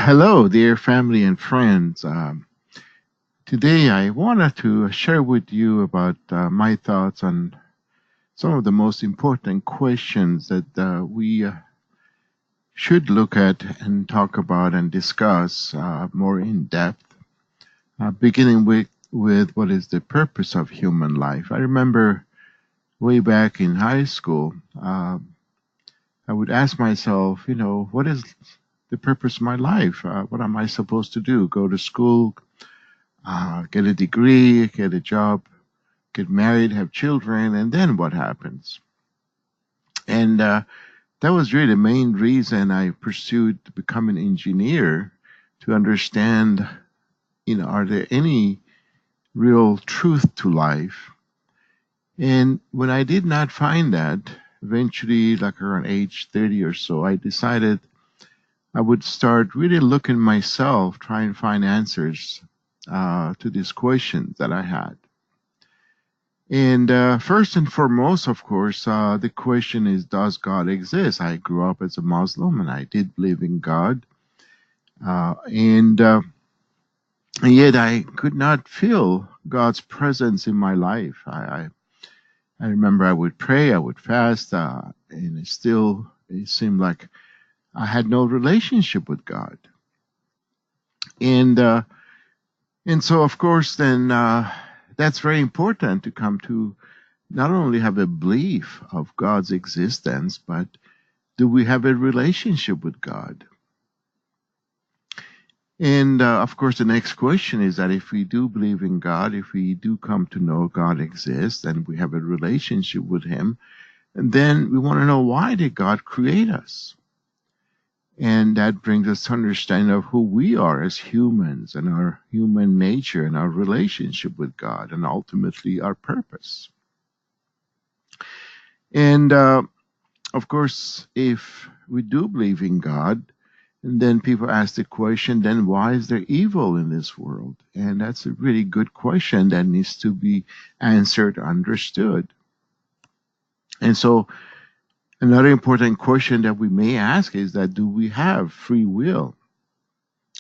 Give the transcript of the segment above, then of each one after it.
Hello, dear family and friends. Today I wanted to share with you about my thoughts on some of the most important questions that we should look at and talk about and discuss more in depth, beginning with what is the purpose of human life. I remember way back in high school, I would ask myself, what is the purpose of my life? What am I supposed to do? Go to school, get a degree, get a job, get married, have children, and then what happens? And that was really the main reason I pursued to become an engineer, to understand, are there any real truth to life? And when I did not find that, eventually, like around age 30 or so, I decided I would start really looking myself, try and find answers to these questions that I had. And first and foremost, of course, the question is, does God exist? I grew up as a Muslim and I did believe in God. And yet I could not feel God's presence in my life. I remember I would pray, I would fast, and it seemed like I had no relationship with God. And so, of course, then that's very important to come to not only have a belief of God's existence, but do we have a relationship with God? And of course, the next question is that if we do believe in God, if we do come to know God exists and we have a relationship with Him, and then we want to know, why did God create us? And that brings us to understanding of who we are as humans and our human nature and our relationship with God and ultimately our purpose. And of course, if we do believe in God, and then people ask the question, then why is there evil in this world? And that's a really good question that needs to be answered, understood. And so another important question that we may ask is that, do we have free will?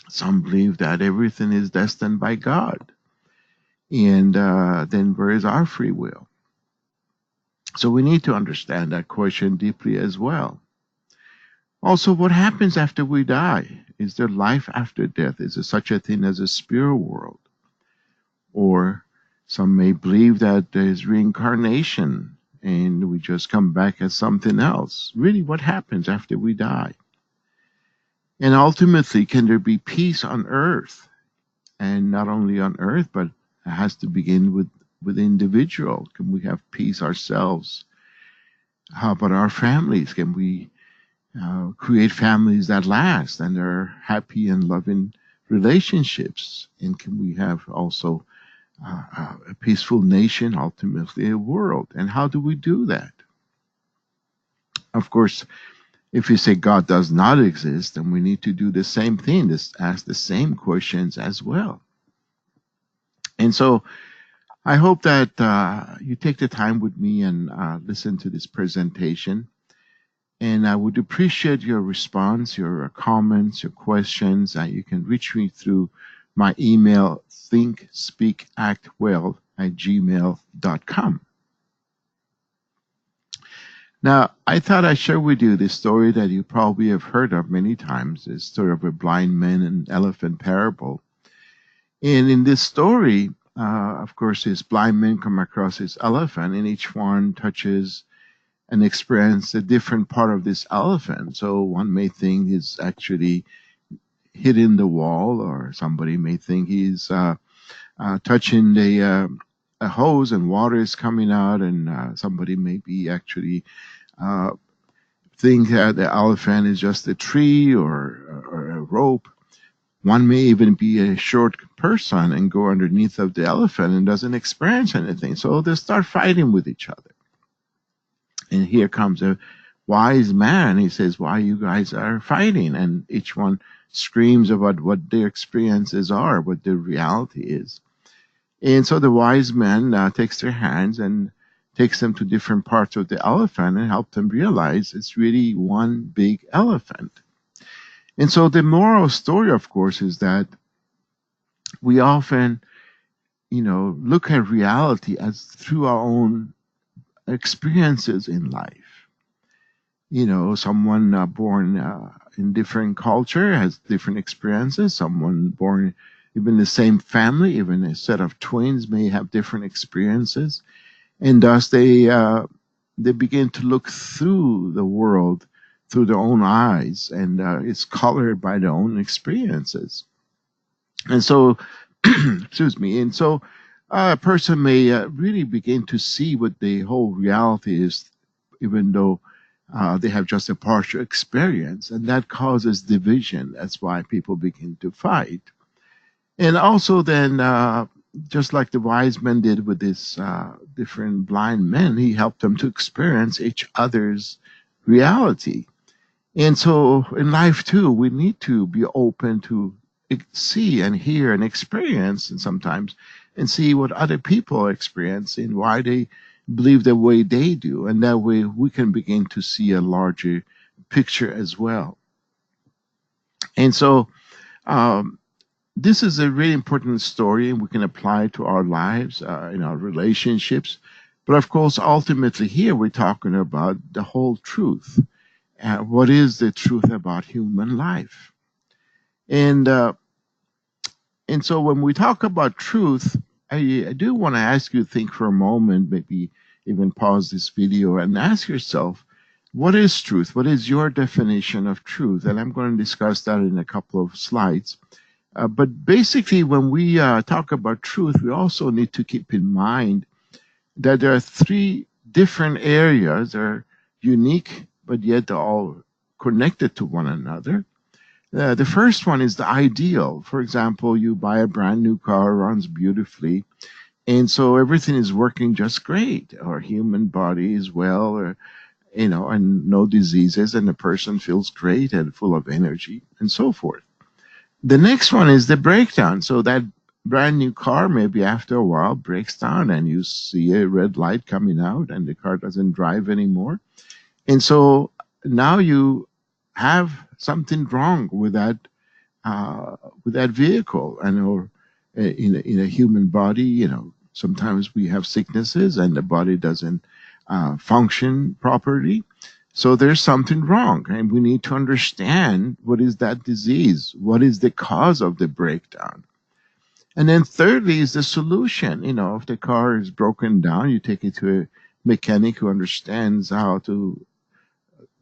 Some believe that everything is destined by God. And then where is our free will? So we need to understand that question deeply as well. Also, what happens after we die? Is there life after death? Is there such a thing as a spirit world? Or some may believe that there is reincarnation and we just come back as something else. Really, what happens after we die? And ultimately, can there be peace on earth? And not only on earth, but it has to begin with the individual. Can we have peace ourselves? How about our families? Can we create families that last and are happy and loving relationships? And can we have also a peaceful nation, ultimately a world? And how do we do that? Of course, if you say God does not exist, then we need to do the same thing, ask the same questions as well. And so I hope that you take the time with me and listen to this presentation. And I would appreciate your response, your comments, your questions. You can reach me through my email, thinkspeakactwell@gmail.com. Now, I thought I'd share with you this story that you probably have heard of many times, the story of a blind man and elephant parable. And in this story, of course, this blind man come across this elephant, and each one touches and experience a different part of this elephant. So one may think he's actually hitting the wall, or somebody may think he's touching a hose and water is coming out, and somebody may be actually think that the elephant is just a tree or a rope. One may even be a short person and go underneath of the elephant and doesn't experience anything. So they start fighting with each other. And here comes a wise man. He says, why you guys are fighting? And each one screams about what their experiences are, what their reality is. And so the wise man takes their hands and takes them to different parts of the elephant and helps them realize it's really one big elephant. And so the moral story, of course, is that we often, look at reality as through our own experiences in life. Someone born in different culture has different experiences. Someone born even the same family, even a set of twins, may have different experiences, and thus they begin to look through the world through their own eyes, and it's colored by their own experiences. And so, excuse me, and so a person may really begin to see what the whole reality is, even though they have just a partial experience, and that causes division. That's why people begin to fight. And also, then, just like the wise men did with these different blind men, he helped them to experience each other's reality. And so, in life too, we need to be open to see and hear and experience, and sometimes, and see what other people experience and why they believe the way they do. And that way we can begin to see a larger picture as well. And so this is a really important story, and we can apply it to our lives, in our relationships. But of course, ultimately here we're talking about the whole truth. What is the truth about human life? And so when we talk about truth, I do want to ask you to think for a moment, maybe even pause this video and ask yourself, what is truth? What is your definition of truth? And I'm going to discuss that in a couple of slides. But basically, when we talk about truth, we also need to keep in mind that there are three different areas that are unique, but yet they're all connected to one another. The first one is the ideal. For example, you buy a brand new car, runs beautifully, and so everything is working just great. Our human body is well, or, and no diseases, and the person feels great and full of energy, and so forth. The next one is the breakdown. So that brand new car, maybe after a while, breaks down, and you see a red light coming out, and the car doesn't drive anymore. And so now you have something wrong with that vehicle, and or in a human body. Sometimes we have sicknesses, and the body doesn't function properly. So there's something wrong, and we need to understand what is that disease, what is the cause of the breakdown. And then thirdly is the solution. If the car is broken down, you take it to a mechanic who understands how to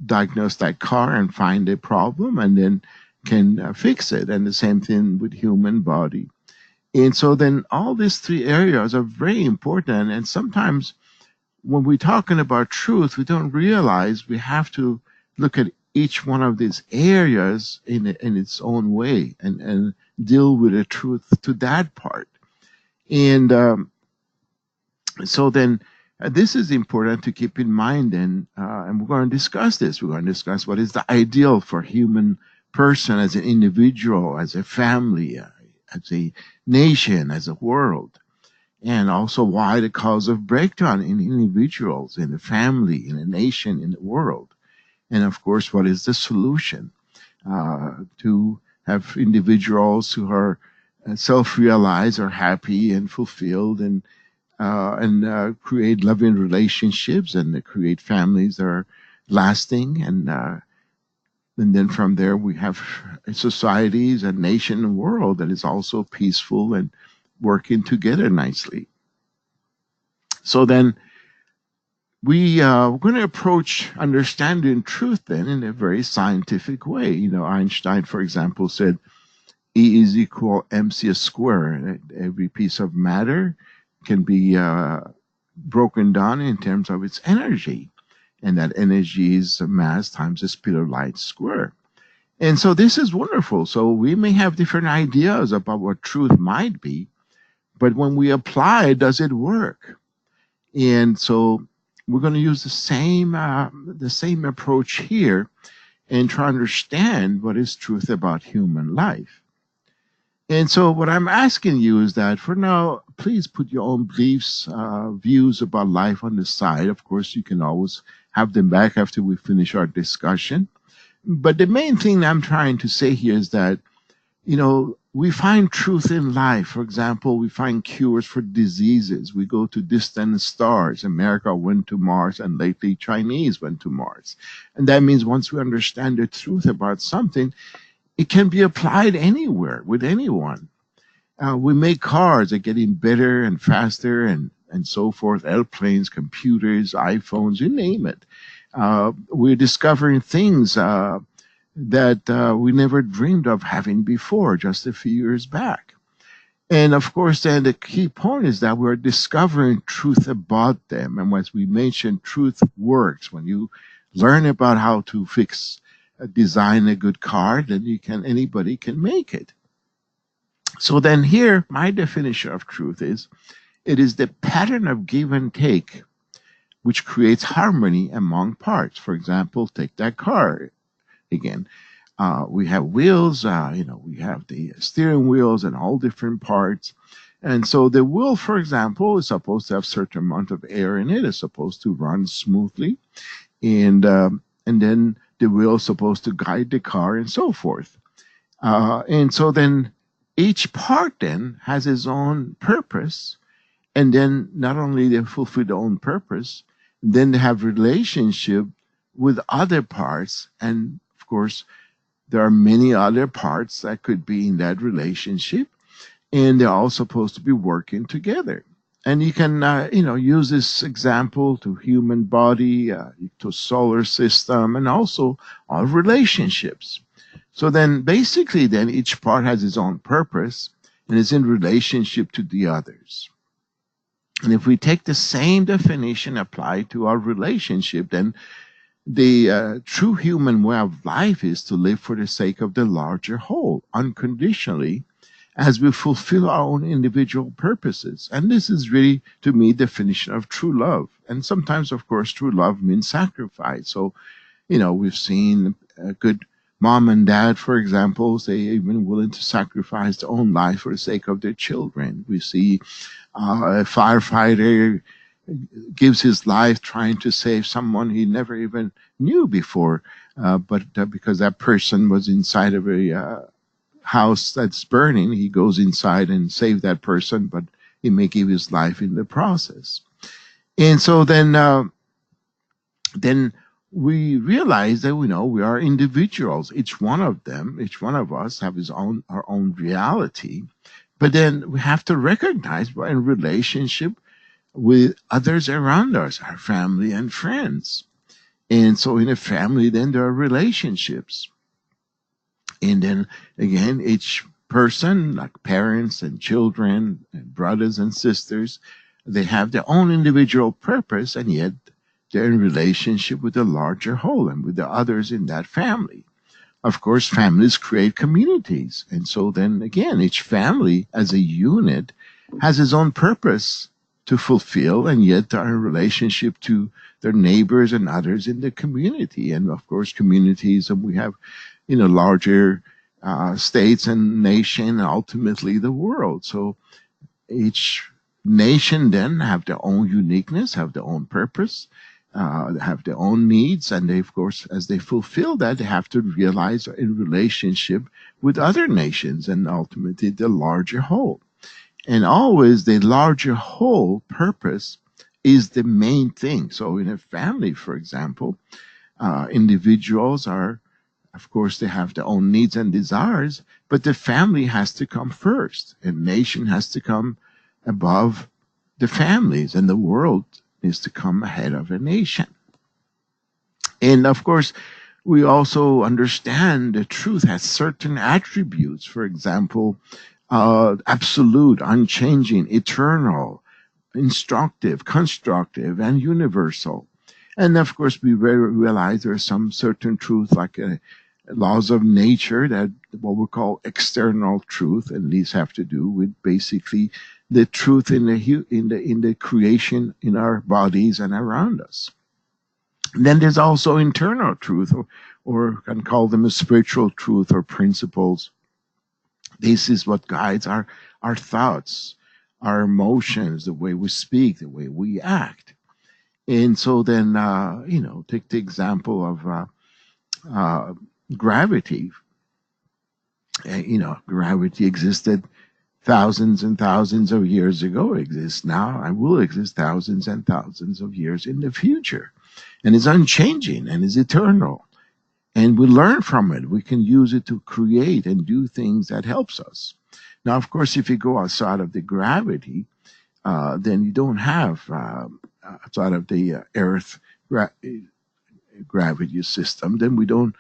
diagnose that car and find a problem, and then can fix it. And the same thing with human body. And so then all these three areas are very important. And sometimes when we're talking about truth, we don't realize we have to look at each one of these areas in its own way, and deal with the truth to that part. And so then this is important to keep in mind, and we're going to discuss this. We're going to discuss what is the ideal for human person as an individual, as a family, as a nation, as a world, and also why the cause of breakdown in individuals, in the family, in a nation, in the world. And of course, what is the solution to have individuals who are self-realized, are happy and fulfilled, and create loving relationships, and create families that are lasting, and then from there we have societies, a nation, and world that is also peaceful and working together nicely. So then we're going to approach understanding truth then in a very scientific way. Einstein, for example, said E is equal mc squared. Every piece of matter can be broken down in terms of its energy, and that energy is mass times the speed of light squared. And so this is wonderful. So we may have different ideas about what truth might be, but when we apply it, does it work? And so we're going to use the same approach here, and try to understand what is truth about human life. And so what I'm asking you is that for now, please put your own beliefs, views about life on the side. Of course, you can always have them back after we finish our discussion. But the main thing I'm trying to say here is that, we find truth in life. For example, we find cures for diseases. We go to distant stars. America went to Mars, and lately Chinese went to Mars. And that means once we understand the truth about something, it can be applied anywhere with anyone. We make cars that are getting better and faster and so forth, airplanes, computers, iPhones, you name it. We're discovering things that we never dreamed of having before, just a few years back. And of course, then the key point is that we're discovering truth about them. And as we mentioned, truth works. When you learn about how to design a good car, then anybody can make it. So then here, my definition of truth is, it is the pattern of give and take which creates harmony among parts. For example, take that car again. We have wheels, we have the steering wheels and all different parts. And so the wheel, for example, is supposed to have a certain amount of air in it. It's supposed to run smoothly. And then the wheel is supposed to guide the car and so forth. And so then each part then has its own purpose. And then not only they fulfill their own purpose, then they have relationship with other parts. And of course, there are many other parts that could be in that relationship, and they're all supposed to be working together. And you can, use this example to human body, to solar system, and also all relationships. So then basically then each part has its own purpose and is in relationship to the others. And if we take the same definition applied to our relationship, then the true human way of life is to live for the sake of the larger whole, unconditionally, as we fulfill our own individual purposes. And this is really, to me, the definition of true love. And sometimes, of course, true love means sacrifice. So, we've seen a good mom and dad, for example, they even willing to sacrifice their own life for the sake of their children. We see a firefighter gives his life trying to save someone he never even knew before, but because that person was inside of a house that's burning, he goes inside and save that person, but he may give his life in the process. And so then we realize that we are individuals. Each one of us have our own reality, but then we have to recognize we're in relationship with others around us, our family and friends. And so in a family, then there are relationships. And then again, each person, like parents and children and brothers and sisters, they have their own individual purpose, and yet they're in relationship with the larger whole and with the others in that family. Of course, families create communities. And so then again, each family as a unit has its own purpose to fulfill, and yet are in relationship to their neighbors and others in the community. And of course, communities, and we have, larger states and nation, and ultimately the world. So each nation then have their own uniqueness, have their own purpose, have their own needs, and they, of course, as they fulfill that, they have to realize in relationship with other nations and ultimately the larger whole. And always the larger whole purpose is the main thing. So in a family, for example, individuals are, of course, they have their own needs and desires, but the family has to come first. A nation has to come above the families, and the world needs to come ahead of a nation. And of course, we also understand the truth has certain attributes. For example, absolute, unchanging, eternal, instructive, constructive, and universal. And of course, we realize there are some certain truth, like laws of nature, that what we call external truth, and these have to do with basically the truth in the creation in our bodies and around us. And then there's also internal truth, or can call them a spiritual truth or principles. This is what guides our thoughts, our emotions, the way we speak, the way we act. And so then, take the example of gravity. Gravity existed thousands and thousands of years ago, exists now, and will exist thousands and thousands of years in the future. And is unchanging and is eternal. And we learn from it. We can use it to create and do things that helps us. Now, of course, if you go outside of the gravity, then you don't have outside of the Earth gravity system, then we don't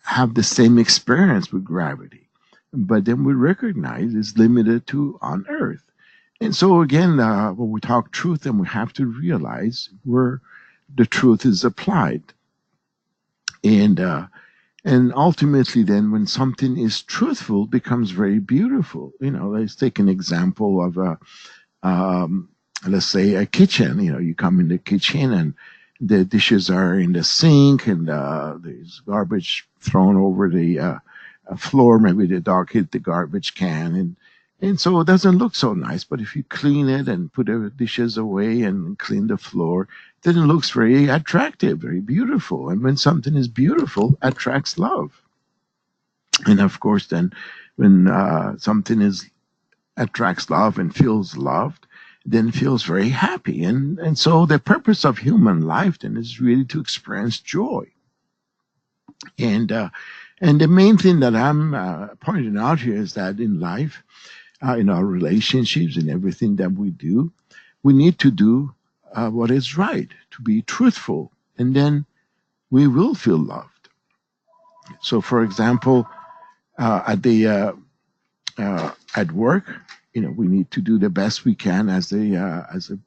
have the same experience with gravity. But then we recognize it's limited to on Earth. And so again, when we talk truth, then we have to realize where the truth is applied. And ultimately then when something is truthful, it becomes very beautiful. Let's take an example of let's say a kitchen. You come in the kitchen and the dishes are in the sink and there's garbage thrown over the floor. Maybe the dog hit the garbage can and so it doesn't look so nice. But if you clean it and put the dishes away and clean the floor, then it looks very attractive, very beautiful. And when something is beautiful, attracts love. And of course, then when something attracts love and feels loved, then feels very happy. And so the purpose of human life then is really to experience joy. And the main thing that I'm pointing out here is that in life, in our relationships and everything that we do, we need to do what is right, to be truthful, and then we will feel loved. So, for example, at work, we need to do the best we can as a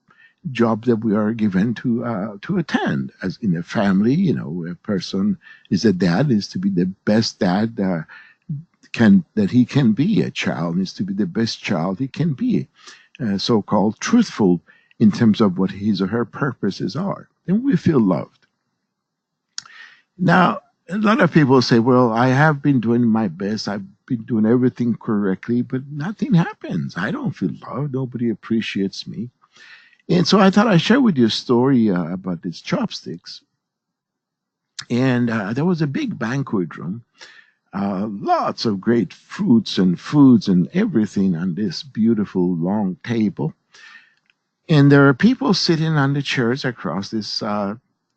job that we are given to attend. As in a family, a person is a dad is to be the best dad that he can be. A child needs to be the best child he can be, so-called truthful in terms of what his or her purposes are. Then we feel loved. Now, a lot of people say, well, I have been doing my best. I've been doing everything correctly, but nothing happens. I don't feel loved. Nobody appreciates me. And so I thought I'd share with you a story about these chopsticks. And there was a big banquet room, lots of great fruits and foods and everything on this beautiful long table. And there are people sitting on the chairs across this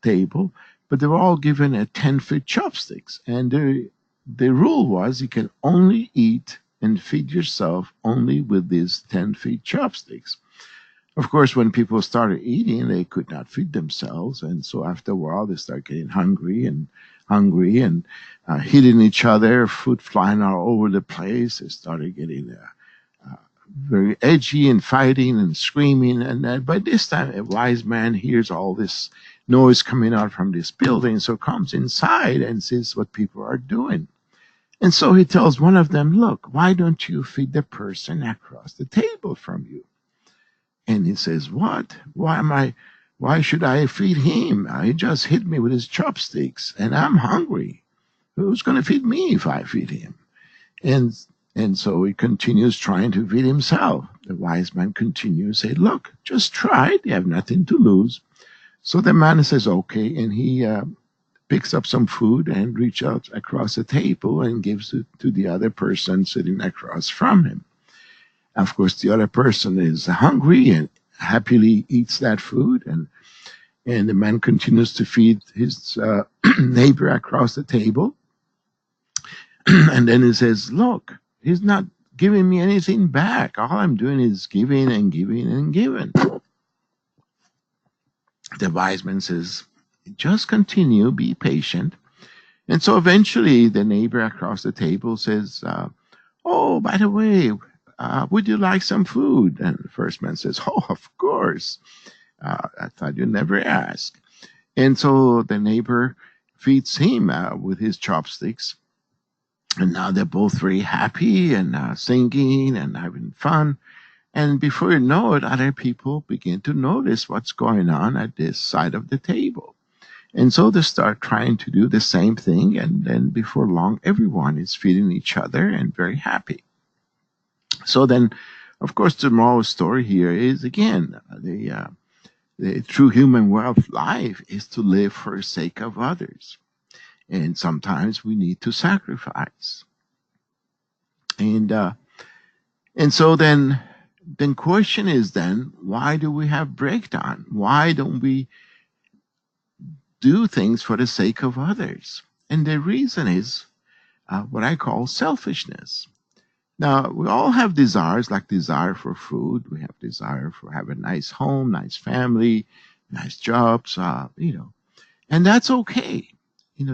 table, but they were all given a 10-foot chopsticks. And the rule was you can only eat and feed yourself only with these 10-foot chopsticks. Of course, when people started eating, they could not feed themselves. And so after a while, they started getting hungry and hitting each other, food flying all over the place. They started getting very edgy and fighting and screaming. And by this time, a wise man hears all this noise coming out from this building, so comes inside and sees what people are doing. And so he tells one of them, look, why don't you feed the person across the table from you? And he says, what? Why should I feed him? He just hit me with his chopsticks and I'm hungry. Who's going to feed me if I feed him? And so he continues trying to feed himself. The wise man continues, say, look, just try it. You have nothing to lose. So the man says, okay. And he picks up some food and reaches out across the table and gives it to the other person sitting across from him. Of course, the other person is hungry and happily eats that food. And the man continues to feed his neighbor across the table. And then he says, look, he's not giving me anything back. All I'm doing is giving and giving and giving. The wise man says, just continue, be patient. And so eventually the neighbor across the table says, oh, by the way, would you like some food? And the first man says, oh, of course. I thought you'd never ask. And so the neighbor feeds him with his chopsticks. And now they're both very happy and singing and having fun. And before you know it, other people begin to notice what's going on at this side of the table. And so they start trying to do the same thing. And then before long, everyone is feeding each other and very happy. So then, of course, the moral story here is, again, the true human way of life is to live for the sake of others. And sometimes we need to sacrifice. And so then question is then, why do we have breakdown? Why don't we do things for the sake of others? And the reason is what I call selfishness. Now, we all have desires, like desire for food. We have desire for having a nice home, nice family, nice jobs, and that's okay.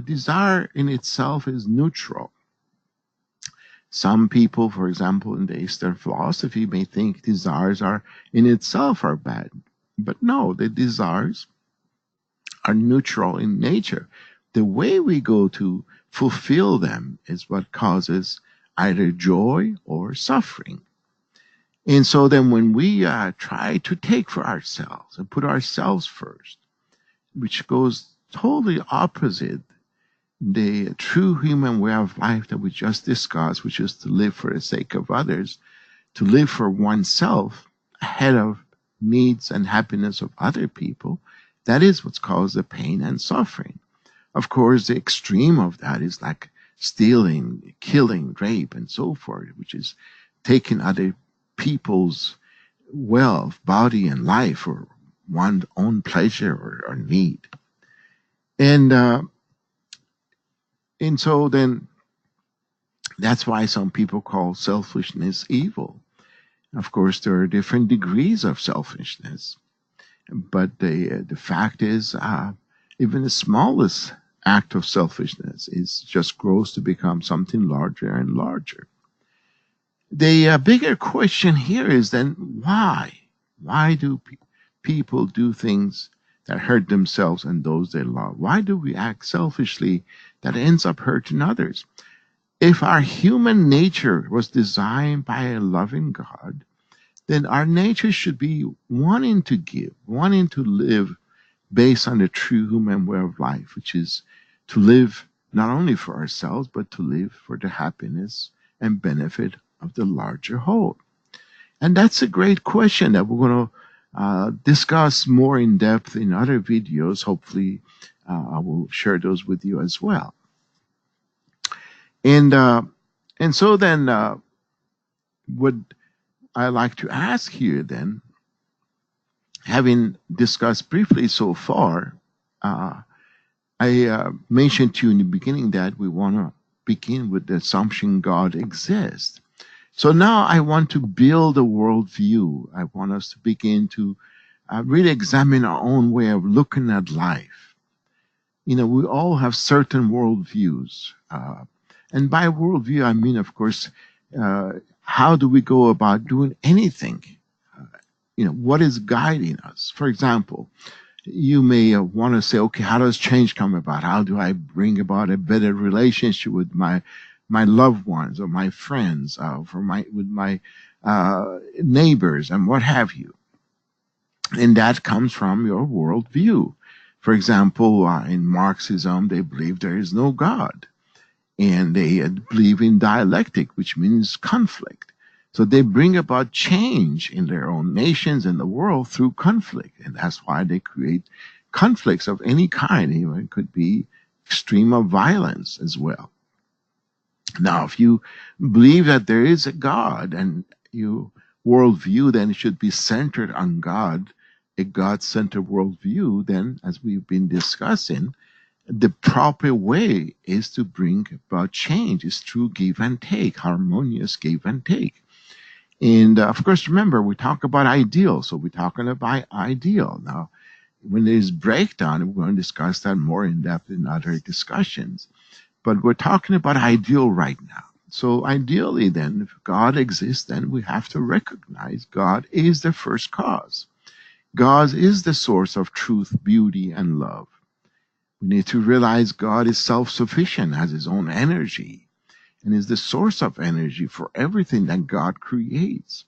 Desire in itself is neutral. Some people, for example, in the Eastern philosophy may think desires are in itself are bad. But no, the desires are neutral in nature. The way we go to fulfill them is what causes either joy or suffering. And so then when we try to take for ourselves and put ourselves first, which goes totally opposite the true human way of life that we just discussed, which is to live for the sake of others, to live for oneself ahead of needs and happiness of other people, that is what's caused the pain and suffering. Of course, the extreme of that is like stealing, killing, rape, and so forth, which is taking other people's wealth, body, and life for one's own pleasure or need. And so then that's why some people call selfishness evil. Of course, there are different degrees of selfishness, but the fact is, even the smallest act of selfishness is just grows to become something larger and larger. The bigger question here is then why? Why do people do things that hurt themselves and those they love? Why do we act selfishly that ends up hurting others? If our human nature was designed by a loving God, then our nature should be wanting to give, wanting to live based on the true human way of life, which is to live not only for ourselves, but to live for the happiness and benefit of the larger whole. And that's a great question that we're going to discuss more in depth in other videos. Hopefully, I will share those with you as well. And so then, what I like to ask here then, having discussed briefly so far, I mentioned to you in the beginning that we want to begin with the assumption God exists. So now I want to build a worldview. I want us to begin to really examine our own way of looking at life. We all have certain worldviews. And by worldview, I mean, of course, how do we go about doing anything? What is guiding us? For example, you may want to say, okay, how does change come about? How do I bring about a better relationship with my loved ones or my friends, with my neighbors and what have you? And that comes from your worldview. For example, in Marxism, they believe there is no God. And they believe in dialectic, which means conflict. So they bring about change in their own nations and the world through conflict. And that's why they create conflicts of any kind. It could be extreme of violence as well. Now, if you believe that there is a God and your worldview then should be centered on God, a God-centered worldview, then, as we've been discussing, the proper way is to bring about change is through give and take, harmonious give and take. And of course, remember, we talk about ideal. So we're talking about ideal. Now, when there's breakdown, we're going to discuss that more in depth in other discussions. But we're talking about ideal right now. So ideally then, if God exists, then we have to recognize God is the first cause. God is the source of truth, beauty, and love. We need to realize God is self-sufficient, has his own energy, and is the source of energy for everything that God creates.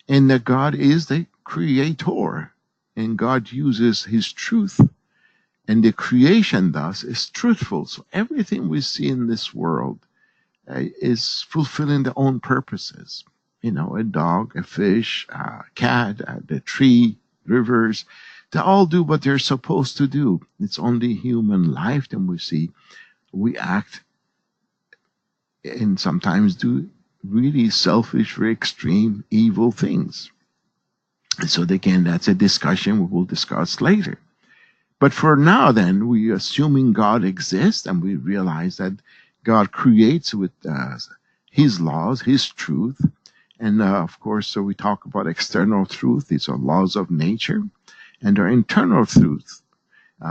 And that God is the creator, and God uses his truth, and the creation thus is truthful. So everything we see in this world is fulfilling their own purposes. A dog, a fish, a cat, the tree, rivers, they all do what they're supposed to do. It's only human life that we see we act and sometimes do really selfish, very extreme, evil things. And so again, that's a discussion we will discuss later. But for now, then, we assuming God exists, and we realize that God creates with His laws, His truth, and of course, so we talk about external truth. These are laws of nature, and our internal truth.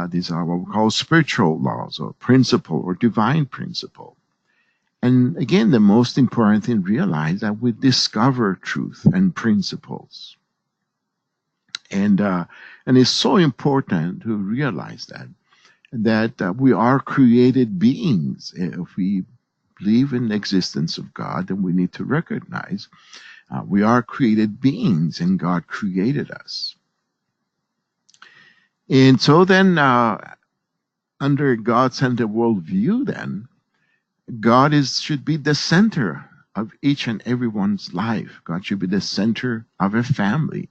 These are what we call spiritual laws, or principle, or divine principle. And again, the most important thing to realize that we discover truth and principles. And it's so important to realize that we are created beings. If we believe in the existence of God, then we need to recognize we are created beings, and God created us. And so then, under God-centered worldview, then God should be the center of each and everyone's life. God should be the center of a family.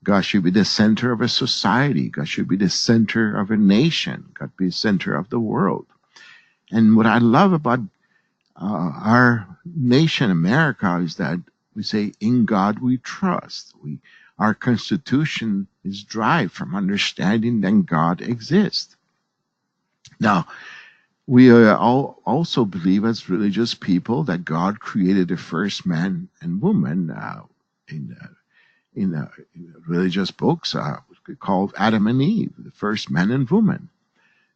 God should be the center of a society. God should be the center of a nation. God be the center of the world. And what I love about our nation, America, is that we say, in God we trust. Our Constitution is derived from understanding that God exists. Now, we also believe as religious people that God created the first man and woman in religious books called Adam and Eve, the first man and woman.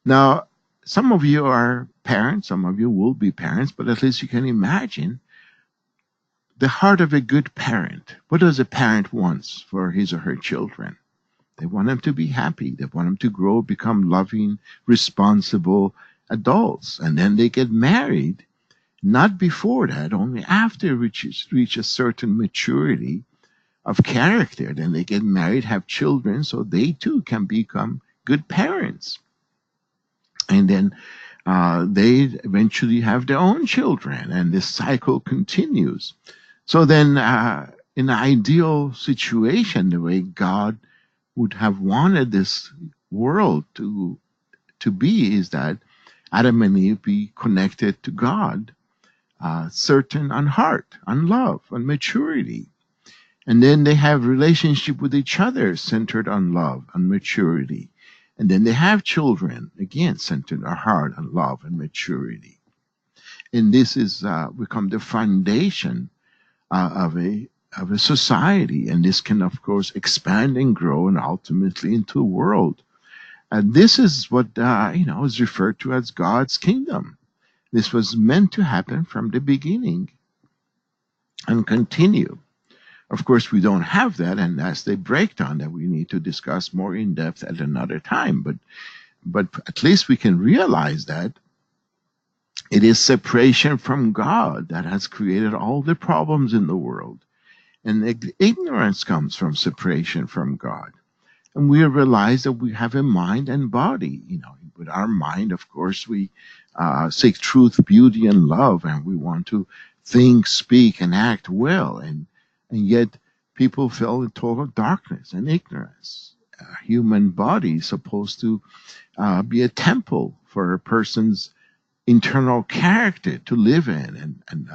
Now, some of you are parents, some of you will be parents, but at least you can imagine the heart of a good parent. What does a parent want for his or her children? They want them to be happy. They want them to grow, become loving, responsible adults. And then they get married, not before that, only after reach a certain maturity of character. Then they get married, have children, so they too can become good parents. And then they eventually have their own children, and this cycle continues. So then, in an ideal situation, the way God would have wanted this world to be is that Adam and Eve be connected to God, certain on heart, on love, on maturity. And then they have relationship with each other centered on love and maturity. And then they have children, again, centered on heart and love and maturity. And this is become the foundation of a society. And this can, of course, expand and grow and ultimately into a world. And this is what, is referred to as God's kingdom. This was meant to happen from the beginning and continue. Of course, we don't have that, and that's the breakdown that we need to discuss more in depth at another time. But at least we can realize that it is separation from God that has created all the problems in the world. And ignorance comes from separation from God. And we realize that we have a mind and body. With our mind, of course, we seek truth, beauty, and love, and we want to think, speak, and act well. And yet people fell in total darkness and ignorance. A human body is supposed to be a temple for a person's internal character to live in and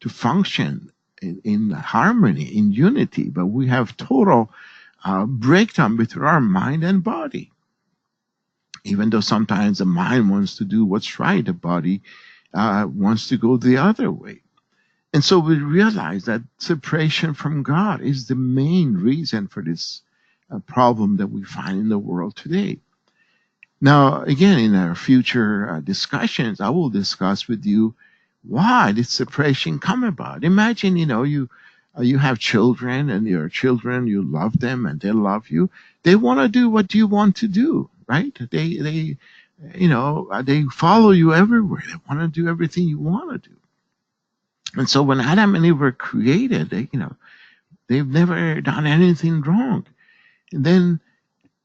to function in harmony, in unity. But we have total breakdown between our mind and body. Even though sometimes the mind wants to do what's right, the body wants to go the other way. And so we realize that separation from God is the main reason for this problem that we find in the world today. Now, again, in our future discussions, I will discuss with you why did separation come about. Imagine, you have children, and your children, you love them and they love you. They want to do what you want to do, right? They follow you everywhere. They want to do everything you want to do. And so when Adam and Eve were created, they've never done anything wrong. And then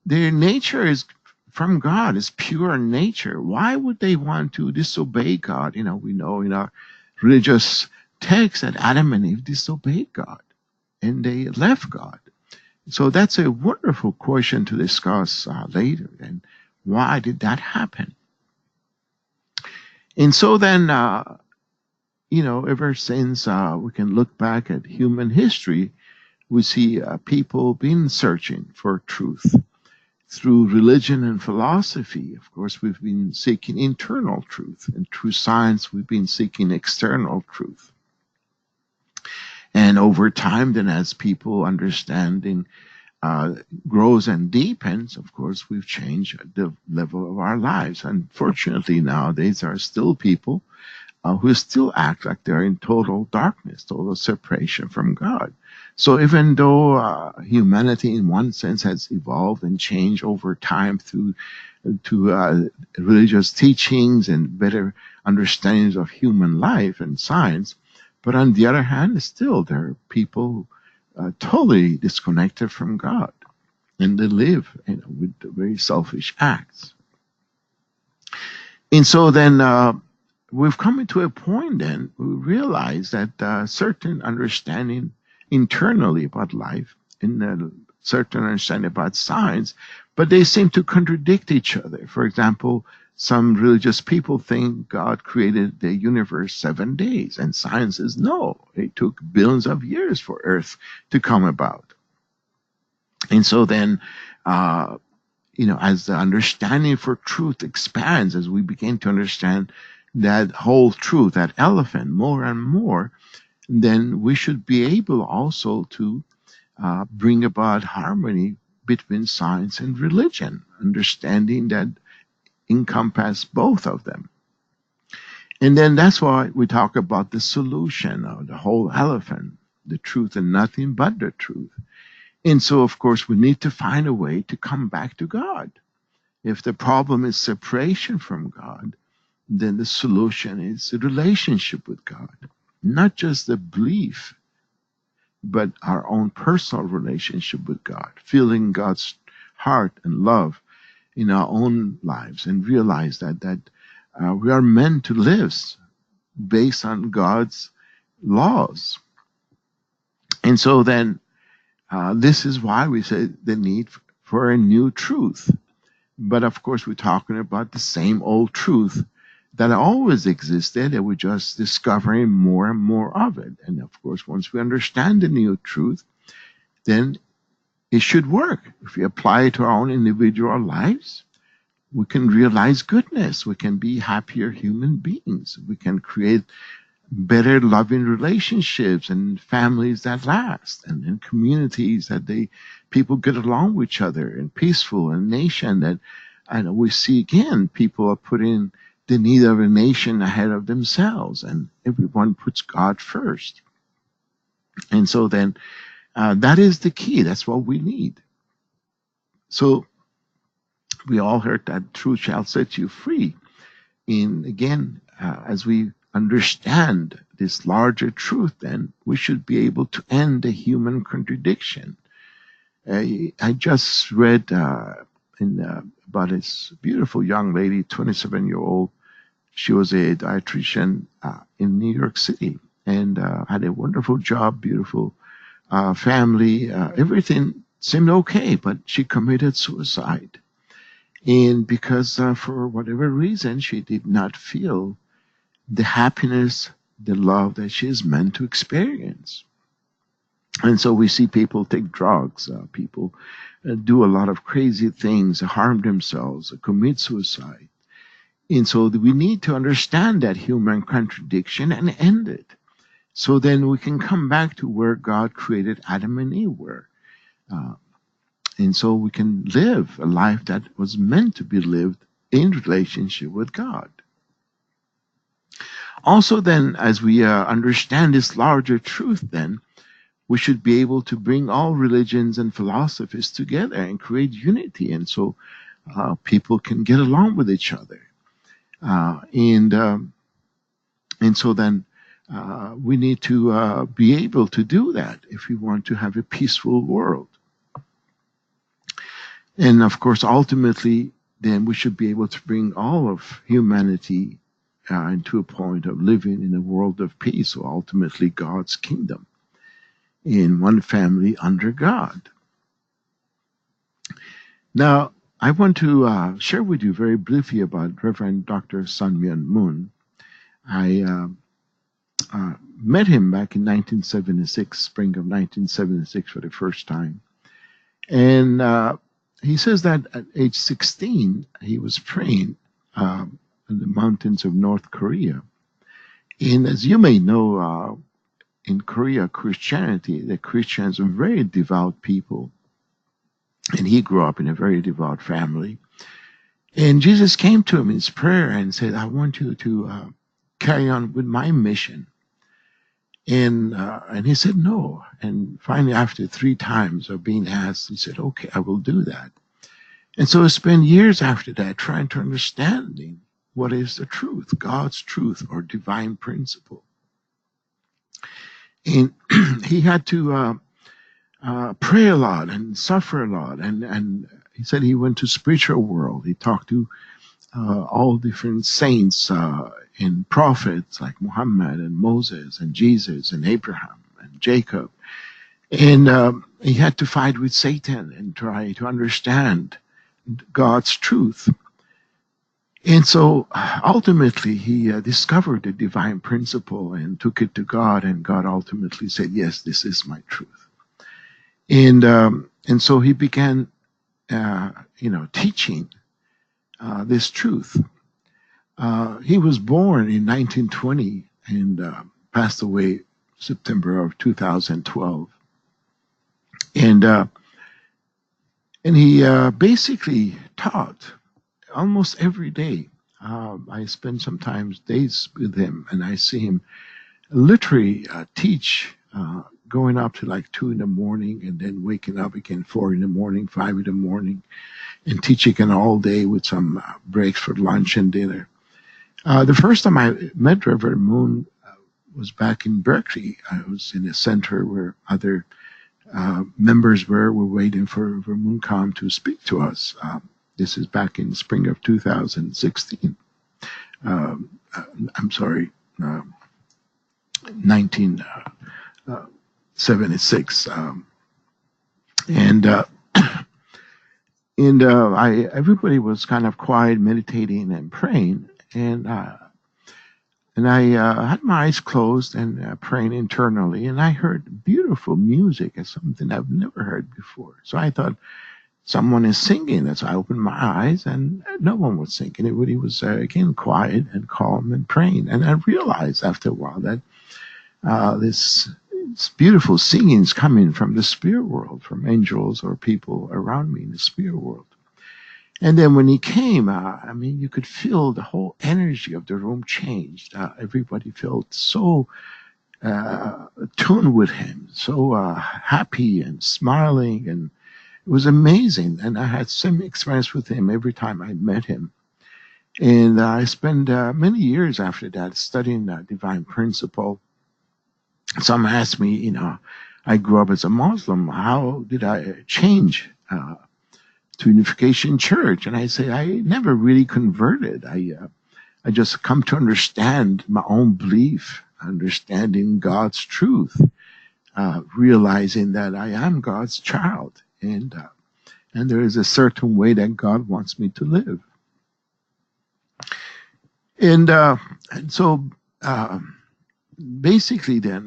their nature is from God, is pure nature. Why would they want to disobey God? We know in our religious text that Adam and Eve disobeyed God and they left God. So that's a wonderful question to discuss later. And why did that happen? And so then, ever since we can look back at human history, we see people been searching for truth. Through religion and philosophy, of course, we've been seeking internal truth. And through science, we've been seeking external truth. And over time, then as people understanding grows and deepens, of course, we've changed the level of our lives. Unfortunately, nowadays, there are still people who still act like they're in total darkness, total separation from God. So even though humanity, in one sense, has evolved and changed over time through to religious teachings and better understandings of human life and science, but on the other hand, still there are people totally disconnected from God, and they live with very selfish acts. And so then we've come into a point then we realize that certain understanding internally about life and certain understanding about science, but they seem to contradict each other. For example, some religious people think God created the universe 7 days, and science says no, it took billions of years for Earth to come about. And so then, as the understanding for truth expands, as we begin to understand that whole truth, that elephant, more and more, then we should be able also to bring about harmony between science and religion, understanding that encompass both of them. And then that's why we talk about the solution of the whole elephant, the truth and nothing but the truth. And so, of course, we need to find a way to come back to God. If the problem is separation from God, then the solution is the relationship with God, not just the belief, but our own personal relationship with God, feeling God's heart and love in our own lives, and realize that we are meant to live based on God's laws. And so then this is why we say the need for a new truth. But of course, we're talking about the same old truth that always existed, and we're just discovering more and more of it. And of course, once we understand the new truth, then it should work. If we apply it to our own individual lives, we can realize goodness. We can be happier human beings. We can create better loving relationships and families that last, and communities that people get along with each other and peaceful, and nation that, and we see again, people are putting the need of a nation ahead of themselves, and everyone puts God first. And so then that is the key. That's what we need. So we all heard that truth shall set you free. And again, as we understand this larger truth, then we should be able to end the human contradiction. I just read about this beautiful young lady, 27-year-old. She was a dietitian in New York City, and had a wonderful job, beautiful family. Everything seemed okay, but she committed suicide. And because for whatever reason, she did not feel the happiness, the love that she is meant to experience. And so we see people take drugs, people do a lot of crazy things, harm themselves, commit suicide. And so we need to understand that human contradiction and end it. So then we can come back to where God created Adam and Eve were. And so we can live a life that was meant to be lived in relationship with God. Also then, as we understand this larger truth, then, we should be able to bring all religions and philosophies together and create unity. And so people can get along with each other. And so then we need to be able to do that if we want to have a peaceful world. And of course, ultimately, then we should be able to bring all of humanity into a point of living in a world of peace, so ultimately God's kingdom, in one family under God. Now, I want to share with you very briefly about Reverend Dr. Sun Myung Moon. I met him back in 1976, spring of 1976, for the first time. And he says that at age 16, he was praying in the mountains of North Korea. And as you may know, in Korea, Christianity, the Christians are very devout people. And he grew up in a very devout family. And Jesus came to him in his prayer and said, I want you to carry on with my mission. And he said no. And finally, after 3 times of being asked, he said, okay, I will do that. And so I spent years after that trying to understand what is the truth, God's truth or divine principle. And he had to pray a lot and suffer a lot. And he said he went to spiritual world. He talked to all different saints and prophets like Muhammad and Moses and Jesus and Abraham and Jacob. And he had to fight with Satan and try to understand God's truth. And so ultimately he discovered the divine principle and took it to God, and God ultimately said, yes, this is my truth. And so he began teaching this truth. He was born in 1920 and passed away September of 2012. And he basically taught almost every day. I spend sometimes days with him, and I see him literally teach, going up to like 2 in the morning and then waking up again 4 in the morning, 5 in the morning, and teach again all day with some breaks for lunch and dinner. The first time I met Reverend Moon was back in Berkeley. I was in a center where other members were waiting for Moon Kam to speak to us. This is back in spring of 2016. I'm sorry, 1976. Everybody was kind of quiet, meditating and praying, and I had my eyes closed and praying internally, and I heard beautiful music as something I've never heard before. So I thought someone is singing. And so I opened my eyes, and no one was singing. Everybody was again quiet and calm and praying. And I realized after a while that this beautiful singing is coming from the spirit world, from angels or people around me in the spirit world. And then when he came, you could feel the whole energy of the room changed. Everybody felt so tuned with him, so happy and smiling, and it was amazing. And I had same experience with him every time I met him. And I spent many years after that studying divine principle. Some asked me, I grew up as a Muslim. How did I change to Unification Church? And I say, I never really converted. I just come to understand my own belief, understanding God's truth, realizing that I am God's child, and there is a certain way that God wants me to live. And so basically then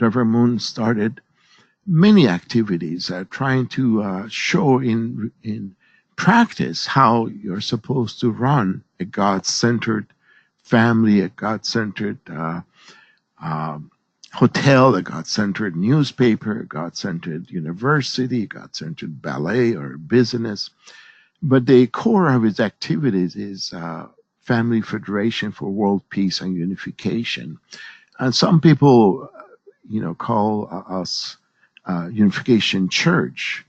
Reverend Moon started many activities trying to show in practice how you're supposed to run a God-centered family, a God-centered hotel, a God-centered newspaper, a God-centered university, a God-centered ballet or business. But the core of his activities is Family Federation for World Peace and Unification. And some people, call us Unification Church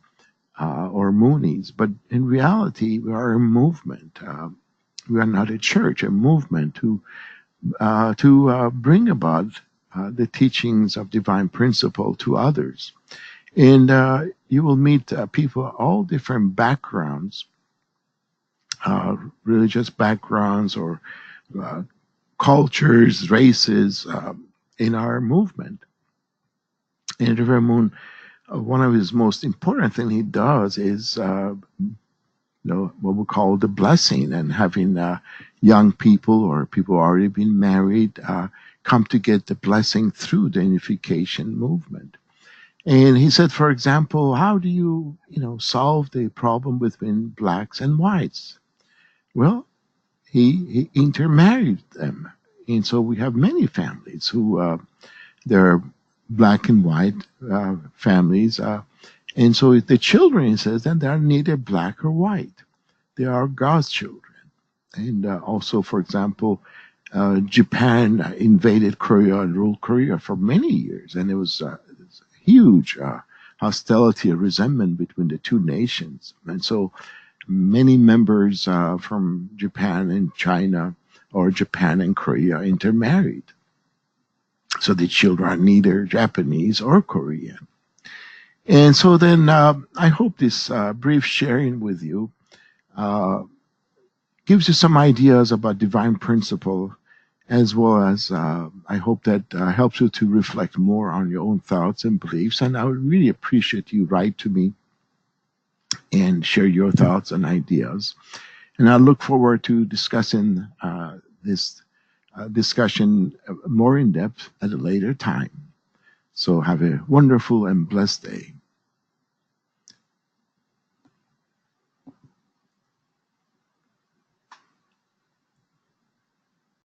or Moonies, but in reality, we are a movement. We are not a church, a movement to bring about the teachings of divine principle to others. And you will meet people of all different backgrounds, religious backgrounds or cultures, races in our movement. And Reverend Moon, one of his most important things he does is what we call the blessing, and having young people or people already been married come to get the blessing through the unification movement. And he said, for example, how do you, solve the problem between blacks and whites? Well, he intermarried them. And so we have many families who they're black and white families. And so the children, he says, then they're neither black or white. They are God's children. And also, for example, Japan invaded Korea and ruled Korea for many years. And it was huge hostility and resentment between the two nations. And so many members from Japan and China, or Japan and Korea, intermarried. So the children are neither Japanese or Korean. And so then I hope this brief sharing with you gives you some ideas about divine principle, as well as I hope that helps you to reflect more on your own thoughts and beliefs. And I would really appreciate you write to me and share your thoughts and ideas. And I look forward to discussing this discussion more in depth at a later time. So have a wonderful and blessed day.